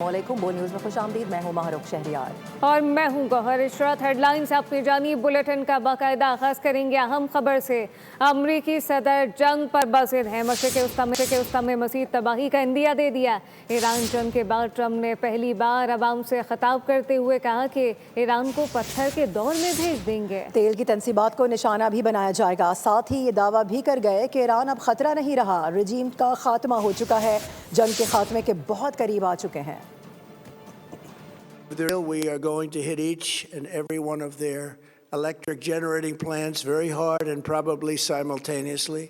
वालेकुम बो न्यूज़ में खुश आमदीद। मैं हूँ महरुख शहरियार और मैं हूँ गौहर इशरत। हेडलाइंस अपनी जानी बुलेटिन का बाकायदा आगाज करेंगे अहम खबर से। अमरीकी सदर जंग पर बज़िद है। मशरिक़ वस्ता में मज़ीद तबाही का इंदिया दे दिया। ईरान जंग के बाद ट्रम्प ने पहली बार अवाम से खिताब करते हुए कहा कि ईरान को पत्थर के दौर में भेज देंगे। तेल की तनसीबात को निशाना भी बनाया जाएगा। साथ ही ये दावा भी कर गए कि ईरान अब खतरा नहीं रहा, रजीम का खात्मा हो चुका है, जंग के खात्मे के बहुत करीब आ चुके हैं। We are going to hit each and every one of their electric generating plants very hard and probably simultaneously.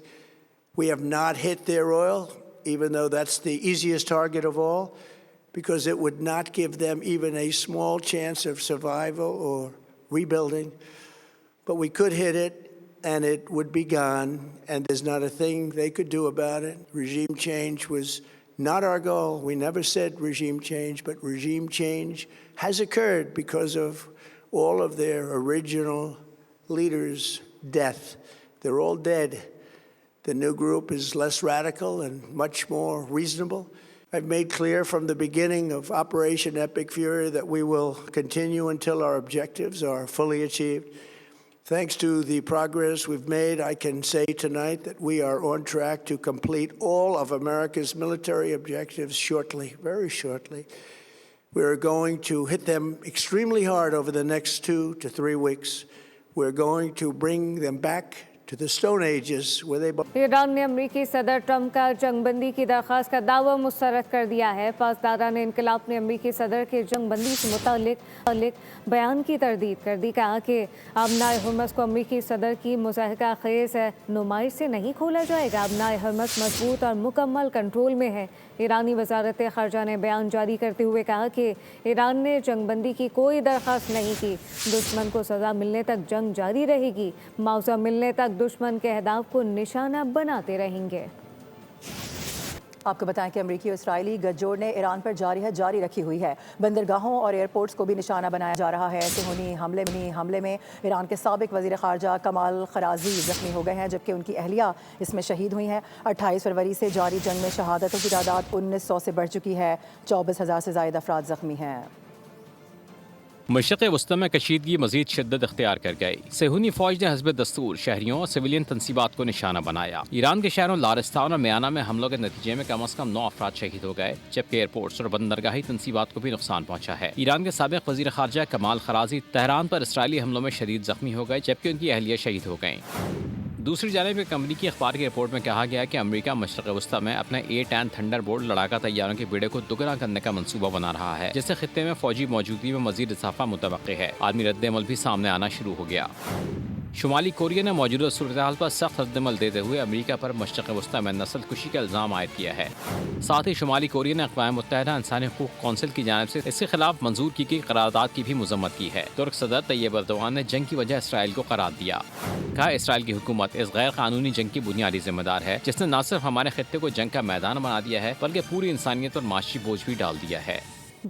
We have not hit their oil, even though that's the easiest target of all, because it would not give them even a small chance of survival or rebuilding. But we could hit it, and it would be gone, and there's not a thing they could do about it. Regime change was not our goal. We never said regime change, but regime change has occurred because of all of their original leaders' death. They're all dead. The new group is less radical and much more reasonable. I've made clear from the beginning of Operation Epic Fury that we will continue until our objectives are fully achieved. Thanks to the progress we've made, I can say tonight that we are on track to complete all of America's military objectives shortly, very shortly. We are going to hit them extremely hard over the next 2 to 3 weeks. We're going to bring them back to the Stone Ages where they belong. Iran ने अमरीकी सदर Trump का जंगबंदी की दरख्वास्त का दावा मुस्तरद कर दिया है। पासदारान इनकलाब ने अमरीकी सदर के जंगबंदी से मुताल्लिक बयान की तरदीद कर दी। कहा कि अबनाए हुर्मस को अमरीकी सदर की मुज़ाहिका खेज़ नुमाइश से नहीं खोला जाएगा। अबनाए हुर्मस मजबूत और मुकम्मल कंट्रोल में है। ईरानी वजारत ख़ारजा ने बयान जारी करते हुए कहा कि ईरान ने जंगबंदी की कोई दरख्वास्त नहीं की। दुश्मन को सज़ा मिलने तक जंग जारी रहेगी। मुआवजा मिलने तक दुश्मन के अहदाफ को निशाना बनाते रहेंगे। आपको बताएं कि अमरीकी और इस्राएली गठजोड़ ने ईरान पर जारी रखी हुई है। बंदरगाहों और एयरपोर्ट्स को भी निशाना बनाया जा रहा है। सेहूनी हमले में ईरान के साबिक वज़ीर ख़ारजा कमाल खराजी ज़ख्मी हो गए हैं, जबकि उनकी अहलिया इसमें शहीद हुई हैं। 28 फरवरी से जारी जंग में शहादतों की तादाद 1900 से बढ़ चुकी है। 24,000 से ज़ायद अफराद ज़ख्मी हैं। मशरिक़ वस्ता में कशीदगी मज़ीद शिद्दत अख्तियार कर गई। सेहूनी फ़ौज ने हस्ब दस्तूर शहरियों और सिविलियन तनसीबात को निशाना बनाया। ईरान के शहरों लारिस्तान और म्याना में हमलों के नतीजे में कम अज़ कम 9 अफराद शहीद हो गए, जबकि एयरपोर्ट्स और बंदरगाही तनसीबात को भी नुकसान पहुंचा है। ईरान के साबिक़ वज़ीर ख़ारजा कमाल खराजी तेहरान पर इसराइली हमलों में शदीद ज़ख्मी हो गए, जबकि उनकी अहलिया शहीद हो गईं। दूसरी जानिब कंपनी की अखबार की रिपोर्ट में कहा गया कि अमेरिका मशरिक़ वस्ता में अपने A-10 थंडरबोल्ट लड़ाका तैयारों के बेड़े को दुगना करने का मंसूबा बना रहा है, जिससे खित्ते में फौजी मौजूदगी में मजीद इजाफा मुतवक्किल है। आदमी रद्द-ए-अमल भी सामने आना शुरू हो गया। शुमाली कोरिया ने मौजूदा सूरत-ए-हाल पर सख्त रद्द-ए-अमल देते हुए अमेरिका पर मशरिक़ वस्ता में नस्ल कुशी का इल्ज़ाम आयद किया है। साथ ही शुमाली कोरिया ने अक़वाम मुत्तहिदा इंसानी हुकूक़ कौंसिल की जानिब से इसके खिलाफ मंजूर की गई करारदाद की भी मज़म्मत की है। तुर्क सदर तैयब एर्दोगान ने जंग की वजह इसराइल को करार दिया। कहा इसराइल की हुकूमत इस गैर कानूनी जंग की बुनियादी जिम्मेदार है, जिसने न सिर्फ हमारे खित्ते को जंग का मैदान बना दिया है, बल्कि पूरी इंसानियत पर माशी बोझ भी डाल दिया है।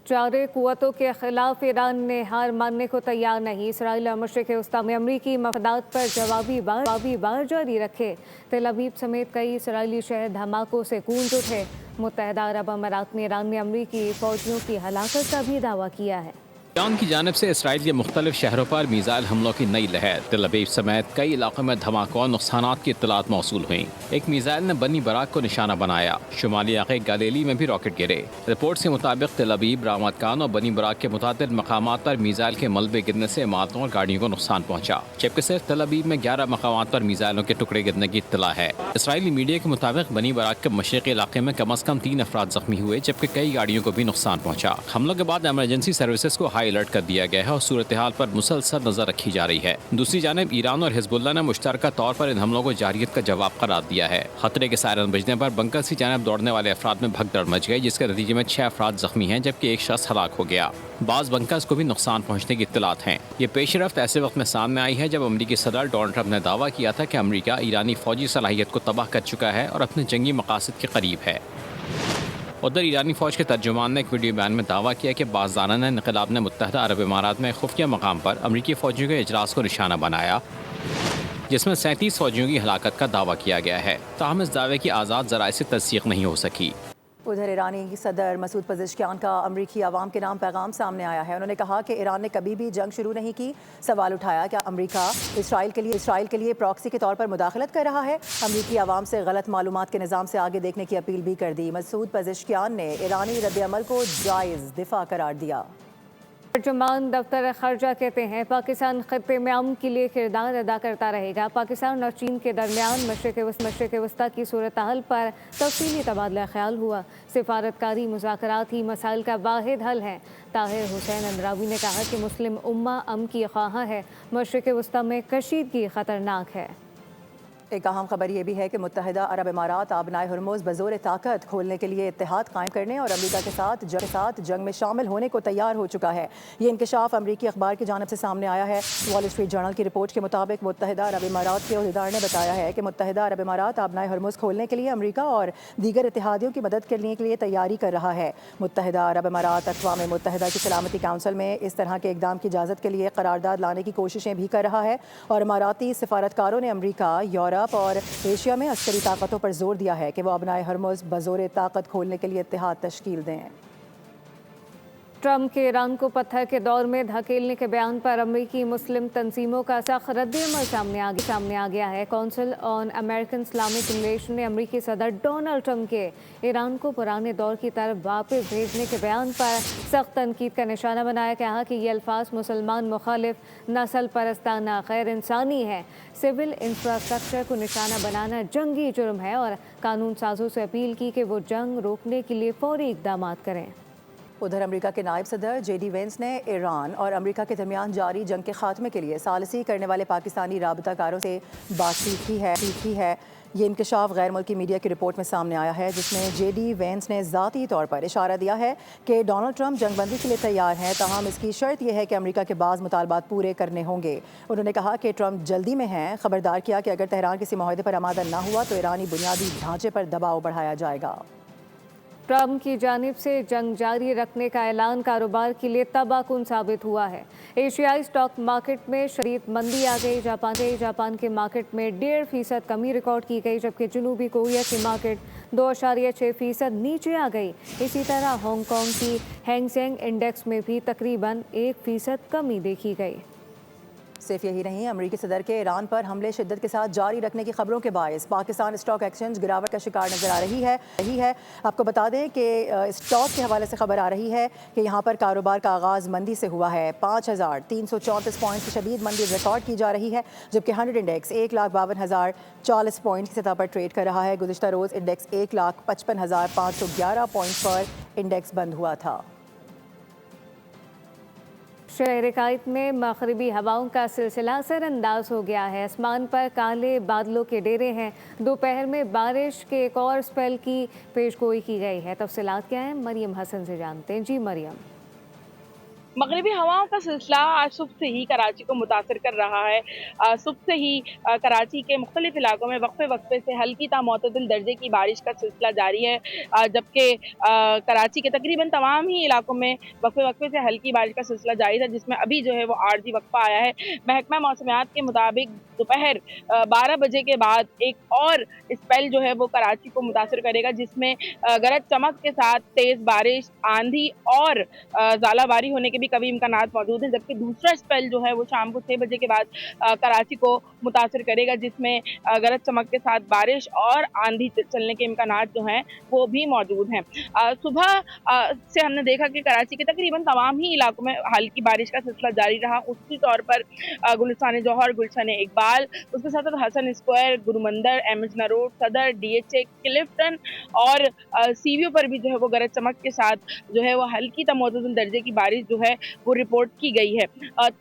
जारे कुव्वतों के खिलाफ ईरान ने हार मानने को तैयार नहीं। इसराइल और मशरिक़ वस्ता में अमरीकी मफादात पर जवाबी वार जारी रखे। तेल अवीव समेत कई इसराइली शहर धमाकों से गूंज उठे। मुत्तहिदा अरब अमारात में ईरान ने अमरीकी फौजियों की हलाकत का भी दावा किया है। ईरान की जानिब से इसराइल के मुख्तलिफ शहरों पर मीज़ाइल हमलों की नई लहर। तेल अवीव समेत कई इलाकों में धमाकों और नुकसानात की इत्तलात मौसूल हुई। एक मीज़ाइल ने बनी बराक को निशाना बनाया। शुमाली इलाके गलीली में भी रॉकेट गिरे। रिपोर्ट के मुताबिक तेल अवीव, रामत खान और बनी बराक के मुतादिद मकामात पर मीज़ाइल के मलबे गिरने से इमारतों और गाड़ियों को नुकसान पहुंचा, जबकि सिर्फ तेल अवीव में 11 मकामात पर मीज़ाइलों के टुकड़े गिरने की इत्तला है। इसराइली मीडिया के मुताबिक बनी बराक के मशरिक़ी इलाके में कम अज़ कम 3 अफराद ज़ख्मी हुए, जबकि कई गाड़ियों को भी नुकसान पहुंचा। हमलों के बाद एमरजेंसी सर्विसेज को हाई अलर्ट कर दिया गया और सूरत हाल पर मुसलसल नजर रखी जा रही है। दूसरी जानिब ईरान और हिजबुल्लाह ने मुश्तरका तौर पर इन हमलों को जारियत का जवाब करार दिया है। खतरे के सायरन बजने पर बंकर की जानिब दौड़ने वाले अफराद में भगदड़ मच गई, जिसके नतीजे में 6 अफराद जख्मी हैं, जबकि एक शख्स हलाक हो गया। बाज़ बंकर्स को भी नुकसान पहुंचने की इत्तलात हैं। ये पेशरफ्त ऐसे वक्त में सामने आई है जब अमरीकी सदर डोनाल्ड ट्रंप ने दावा किया था कि अमरीका ईरानी फौजी सलाहियत को तबाह कर चुका है और अपने जंगी मकासद के करीब है। उधर ईरानी फ़ौज के तर्जुमान ने एक वीडियो बयान में दावा किया कि बाज़दारान इनक़लाब ने मुत्तहिदा अरब इमारात में खुफिया मकाम पर अमरीकी फ़ौजियों के इजलास को निशाना बनाया, जिसमें 37 फ़ौजियों की हलाकत का दावा किया गया है। ताहम इस दावे की आज़ाद ज़राए से तस्दीक नहीं हो सकी। ادھر ایرانی صدر مسعود پزشکیان کا امریکی عوام کے نام پیغام سامنے آیا ہے. انہوں نے کہا کہ ایران نے کبھی بھی جنگ شروع نہیں کی. سوال اٹھایا کہ امریکہ اسرائیل کے لیے پراکسی کے طور پر مداخلت کر رہا ہے. امریکی عوام سے غلط معلومات کے نظام سے آگے دیکھنے کی اپیل بھی کر دی. مسعود پزشکیان نے ایرانی رد عمل کو جائز دفاع قرار دیا. ترجمان دفتر خارجہ کہتے ہیں پاکستان خطے میں امن کے لیے کردار ادا کرتا رہے گا. پاکستان اور چین کے درمیان مشرق وسطی کی صورتحال پر تفصیلی تبادلہ خیال ہوا. سفارتکاری مذاکرات ہی مسائل کا واحد حل ہے. طاہر حسین اندراوی نے کہا کہ مسلم امہ امن کی خواہاں ہے. مشرق وسطی میں کشیدگی خطرناک ہے. ایک اہم خبر یہ بھی ہے کہ متحدہ عرب امارات آبنائے ہرمز بزور طاقت کھولنے کے لیے اتحاد قائم کرنے اور امریکہ کے ساتھ جنگ میں شامل ہونے کو تیار ہو چکا ہے. یہ انکشاف امریکی اخبار کی جانب سے سامنے آیا ہے. وال اسٹریٹ جرنل کی رپورٹ کے مطابق متحدہ عرب امارات کے عہدیدار نے بتایا ہے کہ متحدہ عرب امارات آبنائے ہرمز کھولنے کے لیے امریکہ اور دیگر اتحادیوں کی مدد کرنے کے لیے تیاری کر رہا ہے. متحدہ عرب امارات اقوام متحدہ کی سلامتی کونسل میں اس طرح کے اقدام کی اجازت کے لیے قرارداد لانے کی کوششیں بھی کر رہا ہے اور اماراتی سفارتکاروں نے امریکہ، یورپ اور ایشیا میں عسکری طاقتوں پر زور دیا ہے کہ وہ آبنائے ہرمز بزور طاقت کھولنے کے لیے اتحاد تشکیل دیں. ٹرمپ کے ایران کو پتھر کے دور میں دھکیلنے کے بیان پر امریکی مسلم تنظیموں کا سخت رد عمل سامنے آ گیا ہے. کونسل آن امریکن اسلامک ریلیشن نے امریکی صدر ڈونلڈ ٹرمپ کے ایران کو پرانے دور کی طرف واپس بھیجنے کے بیان پر سخت تنقید کا نشانہ بنایا. کہا کہ یہ الفاظ مسلمان مخالف، نسل پرستانہ، غیر انسانی ہے. سول انفراسٹرکچر کو نشانہ بنانا جنگی جرم ہے اور قانون سازوں سے اپیل کی کہ وہ جنگ روکنے کے لیے فوری اقدامات کریں. ادھر امریکہ کے نائب صدر جے ڈی وینس نے ایران اور امریکہ کے درمیان جاری جنگ کے خاتمے کے لیے ثالثی کرنے والے پاکستانی رابطہ کاروں سے بات چیت کی ہے. یہ انکشاف غیر ملکی میڈیا کی رپورٹ میں سامنے آیا ہے جس میں جے ڈی وینس نے ذاتی طور پر اشارہ دیا ہے کہ ڈونلڈ ٹرمپ جنگ بندی کے لیے تیار ہیں، تاہم اس کی شرط یہ ہے کہ امریکہ کے بعض مطالبات پورے کرنے ہوں گے. انہوں نے کہا کہ ٹرمپ جلدی میں ہیں. خبردار کیا کہ اگر تہران کسی معاہدے پر آمادہ نہ ہوا تو ایرانی بنیادی ڈھانچے پر دباؤ بڑھایا جائے گا. ٹرمپ کی جانب سے جنگ جاری رکھنے کا اعلان کاروبار کے لیے تباہ کن ثابت ہوا ہے. ایشیائی اسٹاک مارکیٹ میں شدید مندی آ گئی. جاپان کے مارکیٹ میں 1.5% کمی ریکارڈ کی گئی جبکہ جنوبی کوریا کی مارکیٹ 2.6% نیچے آ گئی. اسی طرح ہانگ کانگ کی ہینگ سینگ انڈیکس میں بھی تقریباً 1% کمی دیکھی گئی. صرف یہی نہیں، امریکی صدر کے ایران پر حملے شدت کے ساتھ جاری رکھنے کی خبروں کے باعث پاکستان اسٹاک ایکسچینج گراوٹ کا شکار نظر آ رہی ہے. آپ کو بتا دیں کہ اسٹاک کے حوالے سے خبر آ رہی ہے کہ یہاں پر کاروبار کا آغاز مندی سے ہوا ہے. 5,334 پوائنٹس کی شدید مندی ریکارڈ کی جا رہی ہے جبکہ 100 انڈیکس 1,52,040 پوائنٹ کی سطح پر ٹریڈ کر رہا ہے. گزشتہ روز انڈیکس 1,55,511 پوائنٹ پر انڈیکس بند ہوا تھا. شہر قائد میں مغربی ہواؤں کا سلسلہ اثر انداز ہو گیا ہے. آسمان پر کالے بادلوں کے ڈیرے ہیں. دوپہر میں بارش کے ایک اور اسپیل کی پیشگوئی کی گئی ہے. تفصیلات کیا ہیں مریم حسن سے جانتے ہیں. جی مریم. مغربی ہواؤں کا سلسلہ آج صبح سے ہی کراچی کو متاثر کر رہا ہے. صبح سے ہی کراچی کے مختلف علاقوں میں وقفے سے ہلکی تا معتدل درجے کی بارش کا سلسلہ جاری ہے جبکہ کراچی کے تقریباً تمام ہی علاقوں میں وقفے سے ہلکی بارش کا سلسلہ جاری تھا جس میں ابھی جو ہے وہ عارضی وقفہ آیا ہے. محکمہ موسمیات کے مطابق دوپہر 12 بجے کے بعد ایک اور اسپیل جو ہے وہ کراچی کو متاثر کرے گا جس میں گرج چمک کے ساتھ تیز بارش، آندھی اور ژالہ باری ہونے کے بھی کبھی امکانات موجود ہیں جبکہ دوسرا اسپیل جو ہے وہ شام کو 6 بجے کے بعد کراچی کو متاثر کرے گا جس میں گرج چمک کے ساتھ بارش اور آندھی چلنے کے امکانات جو ہیں وہ بھی موجود ہیں. صبح سے ہم نے دیکھا کہ کراچی کے تقریباً تمام ہی علاقوں میں ہلکی بارش کا سلسلہ جاری رہا. خصوصی طور پر گلستان جوہر، گلشن اقبال، اس کے ساتھ حسن اسکوائر، گرو مندر، ایمجنا روڈ، صدر، ڈی ایچ اے، کلفٹن اور سی ویو پر بھی جو ہے وہ گرج چمک کے ساتھ جو ہے وہ ہلکی تا معتدل درجے کی بارش جو ہے وہ رپورٹ کی گئی ہے.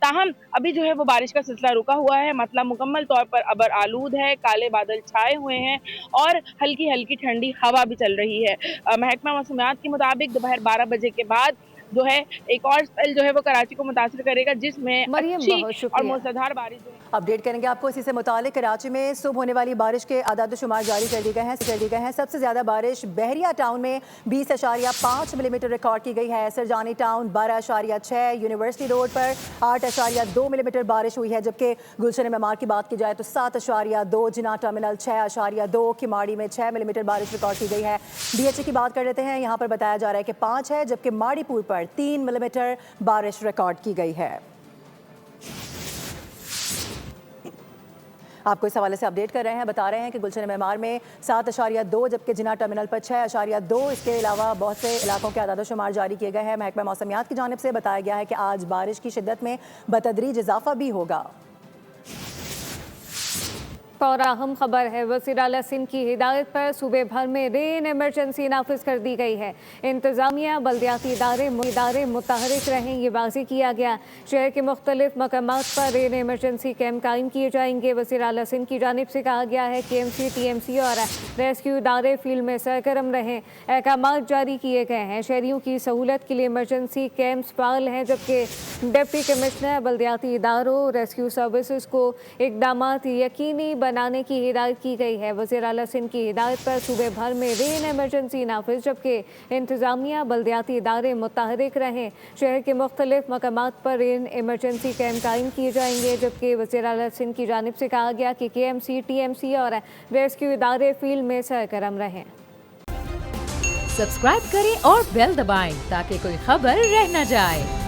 تاہم ابھی جو ہے وہ بارش کا سلسلہ رکا ہوا ہے. مطلب مکمل طور پر ابر آلود ہے، کالے بادل چھائے ہوئے ہیں اور ہلکی ٹھنڈی ہوا بھی چل رہی ہے. محکمہ موسمیات کے مطابق دوپہر 12 بجے کے بعد जो है एक और स्पेल जो है वो कराची को मुतासिर करेगा, जिसमें मरियम, अच्छी बहुत और शुक्रिया। मूसलाधार बारिश जो है। अपडेट करेंगे आपको इसी से मुतालिक। कराची में सुबह होने वाली बारिश के आदाद शुमार जारी कर दिए गए हैं। सबसे ज़्यादा बारिश बहरिया टाउन में 20.5 मिलीमीटर रिकॉर्ड की गई है। सरजानी टाउन 12.6, यूनिवर्सिटी रोड पर 8.2 मिलीमीटर बारिश हुई है, जबकि गुलशन मेमार की बात की जाए तो 7.2, जिना टर्मिनल 6.2, किमाड़ी में 6 मिलीमीटर बारिश रिकॉर्ड की गई है। DHA की बात कर लेते हैं, यहाँ पर बताया जा रहा है कि 5 है, जबकि माड़ीपुर पर 3 मिलीमीटर बारिश रिकॉर्ड की गई है। आपको इस हवाले से अपडेट कर रहे हैं, बता रहे हैं कि गुलशन मेमार में 7.2, जबकि जिना टर्मिनल पर 6.2। इसके अलावा बहुत से इलाकों के आदाद शुमार जारी किए गए हैं। महकमा मौसमियात की जानिब से बताया गया है कि आज बारिश की शिद्दत में बतदरीज इजाफा भी होगा। और अहम खबर है, वज़ीर आला सिंध की हिदायत पर सूबे भर में रेन इमरजेंसी नाफिज कर दी गई है। इंतज़ामिया बल्दियाती इदारे मुतहरिक रहें, ये वाज़ेह किया गया। शहर के मुख्तलिफ मकामात पर रेन इमरजेंसी कैंप कायम किए जाएंगे। वज़ीर आला सिंध की जानिब से कहा गया है कि KMC, TMC और रेस्क्यू इदारे फील्ड में सरगर्म रहें। अहकामात जारी किए गए हैं। शहरियों की सहूलत के लिए इमरजेंसी कैंप्स फाल हैं, जबकि डिप्टी कमिश्नर बल्दियाती इदारों रेस्क्यू सर्विसेज को इकदामात यकीनी बनाने की हिदायत की गई है। वज़ीर आला सिंध की हिदायत पर सूबे भर में रेन इमरजेंसी नाफिज, जबकि इंतज़ामिया बल्दियाती इदारे मुतहरिक रहें। शहर के मुख्तलिफ मकामात पर रेन इमरजेंसी कैंप कायम किए जाएंगे, जबकि वज़ीर आला सिंध की जानिब से कहा गया कि KMC, TMC और रेस्क्यू इदारे फील्ड में सरगर्म रहें। सब्सक्राइब करें और बेल दबाएं ताकि कोई खबर रह न जाए।